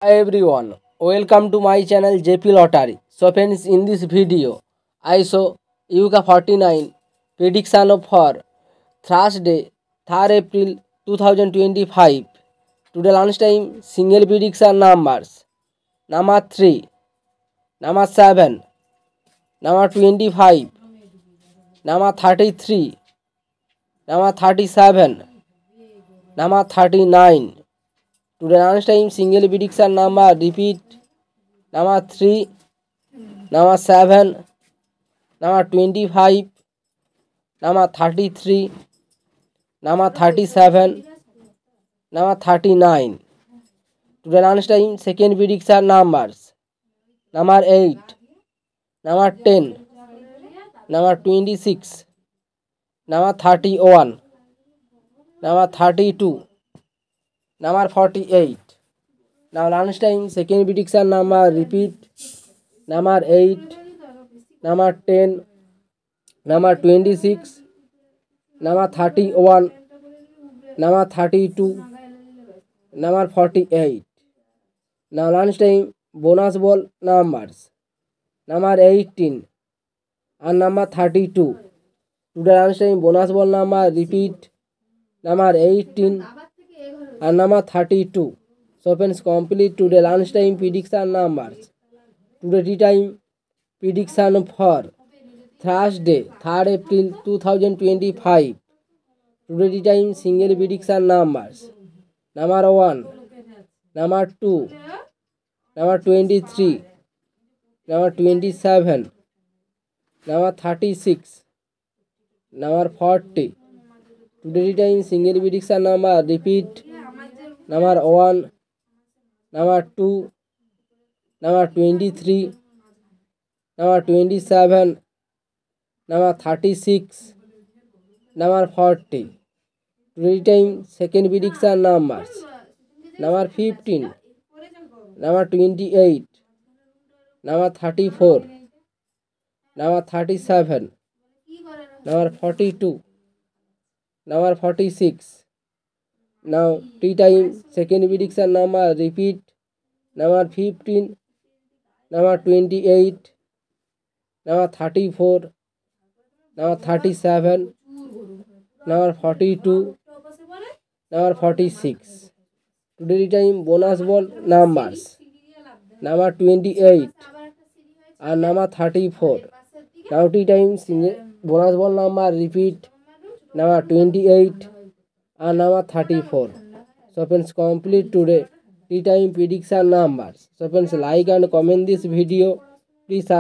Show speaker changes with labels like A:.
A: Hi everyone, welcome to my channel JP Lottery. So friends, in this video, I show UK 49 prediction for Thursday, 3rd April 2025. Today lunchtime, single prediction numbers. Number 3, number 7, number 25, number 33, number 37, number 39. Today lunchtime, single prediction number repeat. Number 3, number 7, number 25, number 33, number 37, number 39. Today lunchtime, second prediction numbers. Number 8, number 10, number 26, number 31, number 32, number 48. Now lunchtime, second prediction number repeat. Number 8, number 10, number 26, number 31, number 32, number 48. Now lunchtime, bonus ball numbers. Number 18 and number 32. Today lunchtime, bonus ball number repeat. Number 18 and number 32. So friends, complete today lunchtime prediction numbers. Today tea time prediction for Thursday, 3rd April 2025. Today tea time single prediction numbers. Number 1, number 2, number 23, number 27, number 36, number 40. Today tea time single prediction number repeat. Number 1, number 2, number 23, number 27, number 36, number 40. Today time second prediction numbers. Number 15, number 28, number 34, number 37, number 42, number 46. Now tea time second prediction number repeat. Number 15, number 28, number 34, number 37, number 42, number 46. Today time bonus ball numbers. Number 28 and number 34. Now tea time bonus ball number repeat. Number 28 and number 34. So friends, complete today tea time prediction numbers. So friends, like and comment this video. Please subscribe.